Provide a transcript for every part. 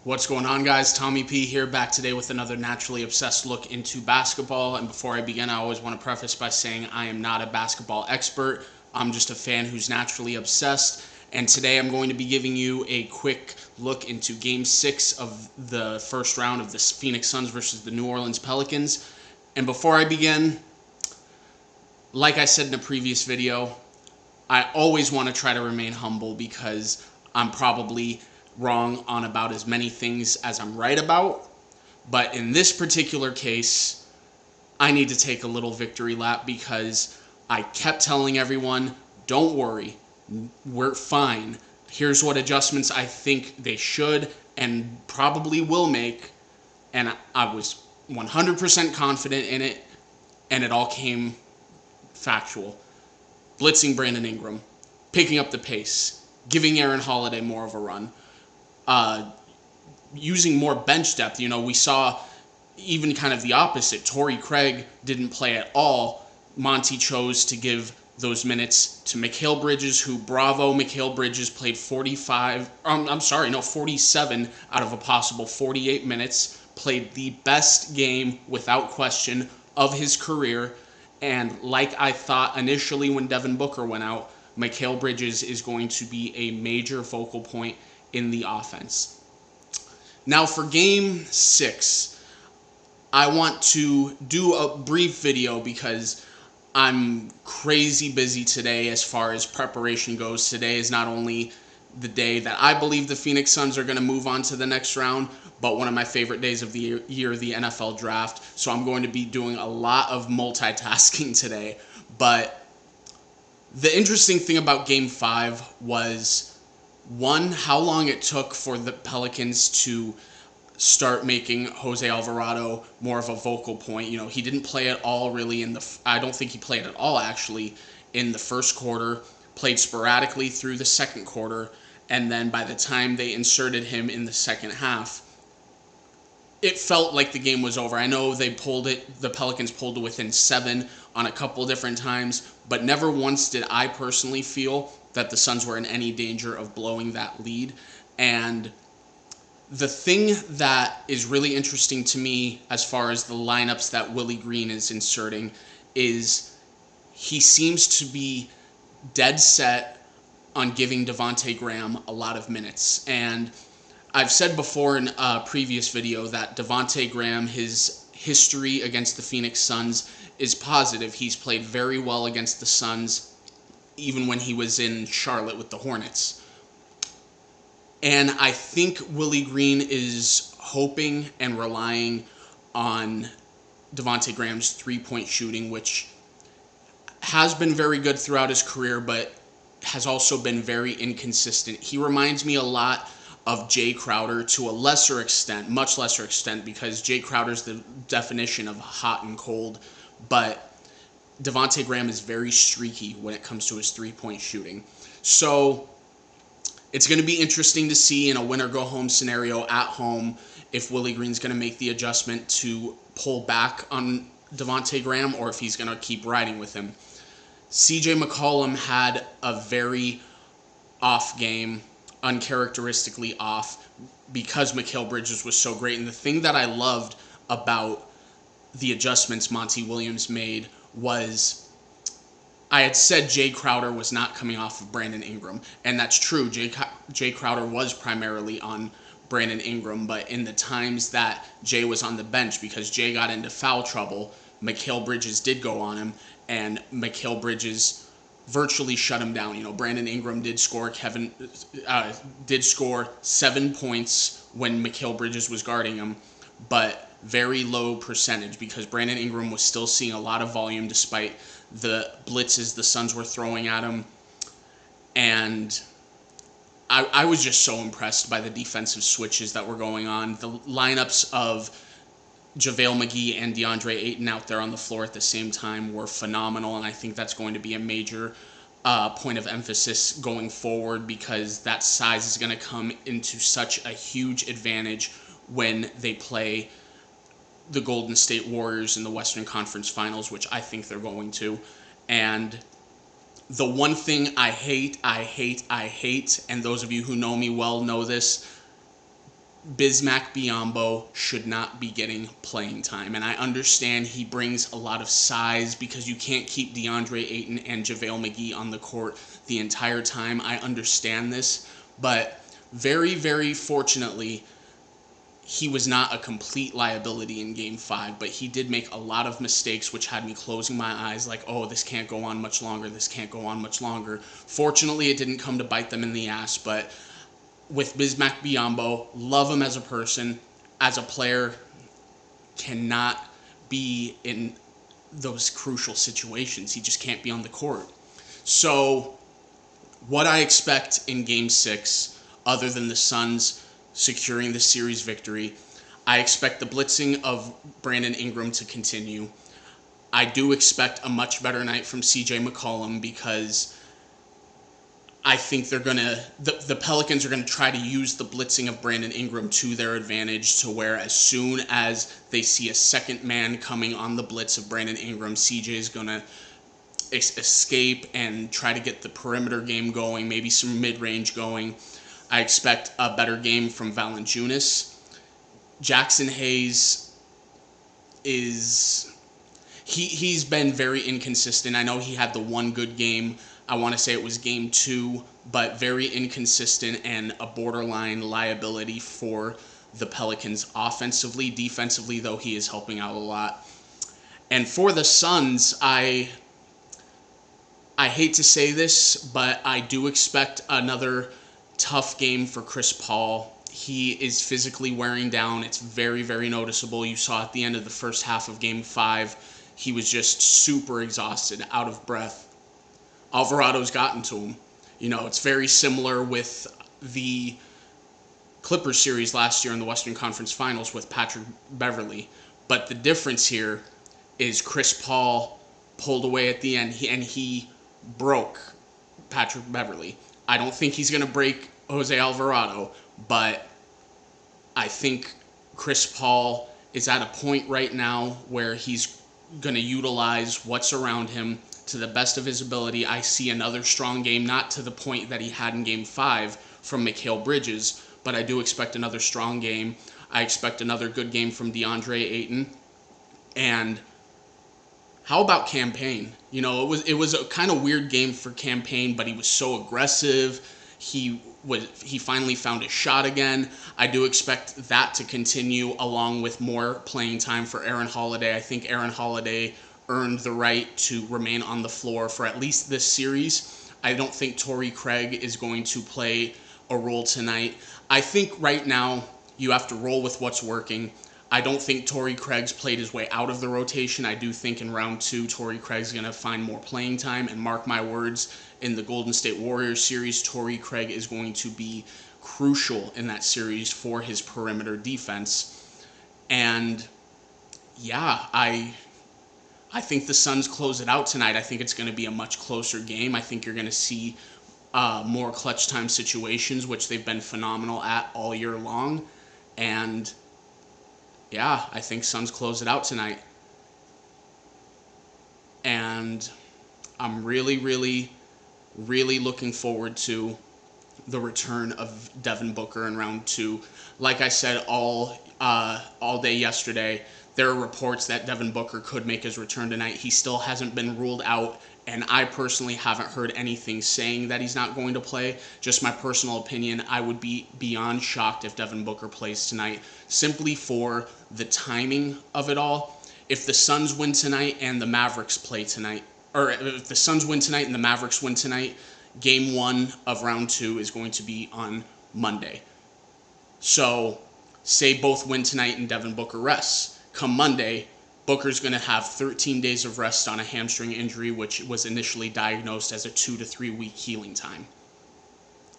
What's going on, guys? Tommy P here, back today with another naturally obsessed look into basketball. And before I begin, I always want to preface by saying I am not a basketball expert. I'm just a fan who's naturally obsessed. And today I'm going to be giving you a quick look into Game 6 of the first round of the Phoenix Suns versus the New Orleans Pelicans. And before I begin, like I said in a previous video, I always want to try to remain humble because I'm probably wrong on about as many things as I'm right about. But in this particular case, I need to take a little victory lap because I kept telling everyone, don't worry, we're fine. Here's what adjustments I think they should and probably will make. And I was 100% confident in it, and it all came factual. Blitzing Brandon Ingram, picking up the pace, giving Aaron Holiday more of a run, using more bench depth. We saw even kind of the opposite. Torrey Craig didn't play at all. Monty chose to give those minutes to Mikal Bridges, who, bravo, Mikal Bridges played 47 out of a possible 48 minutes, played the best game, without question, of his career. And like I thought initially when Devin Booker went out, Mikal Bridges is going to be a major focal point in the offense. Now for Game 6, I want to do a brief video because I'm crazy busy today as far as preparation goes. Today is not only the day that I believe the Phoenix Suns are going to move on to the next round, but one of my favorite days of the year, the NFL draft. So I'm going to be doing a lot of multitasking today. But the interesting thing about Game 5 was, one, how long it took for the Pelicans to start making Jose Alvarado more of a vocal point. He didn't play at all really I don't think he played at all actually in the first quarter, played sporadically through the second quarter, and then by the time they inserted him in the second half, it felt like the game was over. I know the Pelicans pulled it within 7 on a couple different times, but never once did I personally feel that the Suns were in any danger of blowing that lead. And the thing that is really interesting to me as far as the lineups that Willie Green is inserting is he seems to be dead set on giving Devontae Graham a lot of minutes. And I've said before in a previous video that Devontae Graham, his history against the Phoenix Suns is positive. He's played very well against the Suns, even when he was in Charlotte with the Hornets. And I think Willie Green is hoping and relying on Devontae Graham's three-point shooting, which has been very good throughout his career, but has also been very inconsistent. He reminds me a lot of Jay Crowder to a lesser extent, much lesser extent, because Jay Crowder's the definition of hot and cold, but Devontae Graham is very streaky when it comes to his three-point shooting. So it's going to be interesting to see in a win-or-go-home scenario at home if Willie Green's going to make the adjustment to pull back on Devontae Graham or if he's going to keep riding with him. CJ McCollum had a very off game, uncharacteristically off, because Mikal Bridges was so great. And the thing that I loved about the adjustments Monty Williams made was, I had said Jay Crowder was not coming off of Brandon Ingram, and that's true. Jay Crowder was primarily on Brandon Ingram, but in the times that Jay was on the bench, because Jay got into foul trouble, Mikal Bridges did go on him, and Mikal Bridges virtually shut him down. Brandon Ingram did score 7 points when Mikal Bridges was guarding him, but very low percentage because Brandon Ingram was still seeing a lot of volume despite the blitzes the Suns were throwing at him. And I was just so impressed by the defensive switches that were going on. The lineups of JaVale McGee and DeAndre Ayton out there on the floor at the same time were phenomenal, and I think that's going to be a major point of emphasis going forward because that size is going to come into such a huge advantage when they play the Golden State Warriors in the Western Conference Finals, which I think they're going to. And the one thing I hate, and those of you who know me well know this, Bismack Biyombo should not be getting playing time. And I understand he brings a lot of size because you can't keep DeAndre Ayton and JaVale McGee on the court the entire time. I understand this. But very, very fortunately, he was not a complete liability in Game 5, but he did make a lot of mistakes, which had me closing my eyes like, oh, this can't go on much longer. This can't go on much longer. Fortunately, it didn't come to bite them in the ass, but with Bismack Biyombo, love him as a person, as a player, cannot be in those crucial situations. He just can't be on the court. So what I expect in Game 6, other than the Suns securing the series victory, I expect the blitzing of Brandon Ingram to continue. I do expect a much better night from CJ McCollum because I think the Pelicans are going to try to use the blitzing of Brandon Ingram to their advantage, to where as soon as they see a second man coming on the blitz of Brandon Ingram, CJ is going to escape and try to get the perimeter game going, maybe some mid-range going. I expect a better game from Valanciunas. Jackson Hayes he's been very inconsistent. I know he had the one good game. I want to say it was Game 2, but very inconsistent and a borderline liability for the Pelicans offensively. Defensively, though, he is helping out a lot. And for the Suns, I hate to say this, but I do expect another tough game for Chris Paul. He is physically wearing down. It's very, very noticeable. You saw at the end of the first half of Game 5, he was just super exhausted, out of breath. Alvarado's gotten to him. You know, it's very similar with the Clippers series last year in the Western Conference Finals with Patrick Beverley. But the difference here is Chris Paul pulled away at the end, and he broke Patrick Beverley. I don't think he's going to break Jose Alvarado, but I think Chris Paul is at a point right now where he's going to utilize what's around him to the best of his ability. I see another strong game, not to the point that he had in Game 5 from Mikal Bridges, but I do expect another strong game. I expect another good game from DeAndre Ayton. And how about Campaign? You know, it was a kind of weird game for Campaign, but he was so aggressive. He finally found his shot again. I do expect that to continue, along with more playing time for Aaron Holiday. I think Aaron Holiday earned the right to remain on the floor for at least this series. I don't think Torrey Craig is going to play a role tonight. I think right now you have to roll with what's working. I don't think Torrey Craig's played his way out of the rotation. I do think in round 2, Torrey Craig's going to find more playing time. And mark my words, in the Golden State Warriors series, Torrey Craig is going to be crucial in that series for his perimeter defense. And yeah, I think the Suns close it out tonight. I think it's going to be a much closer game. I think you're going to see more clutch time situations, which they've been phenomenal at all year long. And yeah, I think Suns close it out tonight. And I'm really, really, really looking forward to the return of Devin Booker in round 2. Like I said all day yesterday, there are reports that Devin Booker could make his return tonight. He still hasn't been ruled out, and I personally haven't heard anything saying that he's not going to play. Just my personal opinion, I would be beyond shocked if Devin Booker plays tonight, simply for the timing of it all. If the Suns win tonight and the Mavericks play tonight, or if the Suns win tonight and the Mavericks win tonight, Game 1 of round 2 is going to be on Monday. So, say both win tonight and Devin Booker rests. Come Monday, Booker's going to have 13 days of rest on a hamstring injury, which was initially diagnosed as a 2 to 3 week healing time.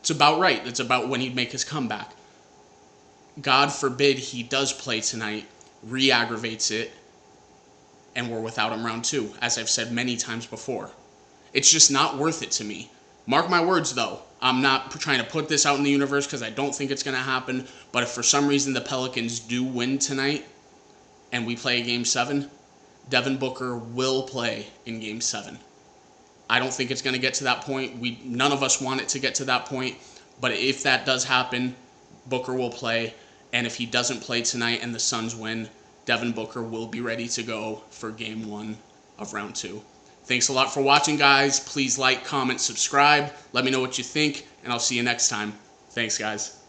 It's about right. It's about when he'd make his comeback. God forbid he does play tonight, re-aggravates it, and we're without him round 2, as I've said many times before. It's just not worth it to me. Mark my words, though. I'm not trying to put this out in the universe because I don't think it's going to happen, but if for some reason the Pelicans do win tonight and we play Game 7, Devin Booker will play in Game 7. I don't think it's going to get to that point. None of us want it to get to that point, but if that does happen, Booker will play, And if he doesn't play tonight and the Suns win, Devin Booker will be ready to go for game 1 of round 2. Thanks a lot for watching, guys. Please like, comment, subscribe. Let me know what you think, and I'll see you next time. Thanks, guys.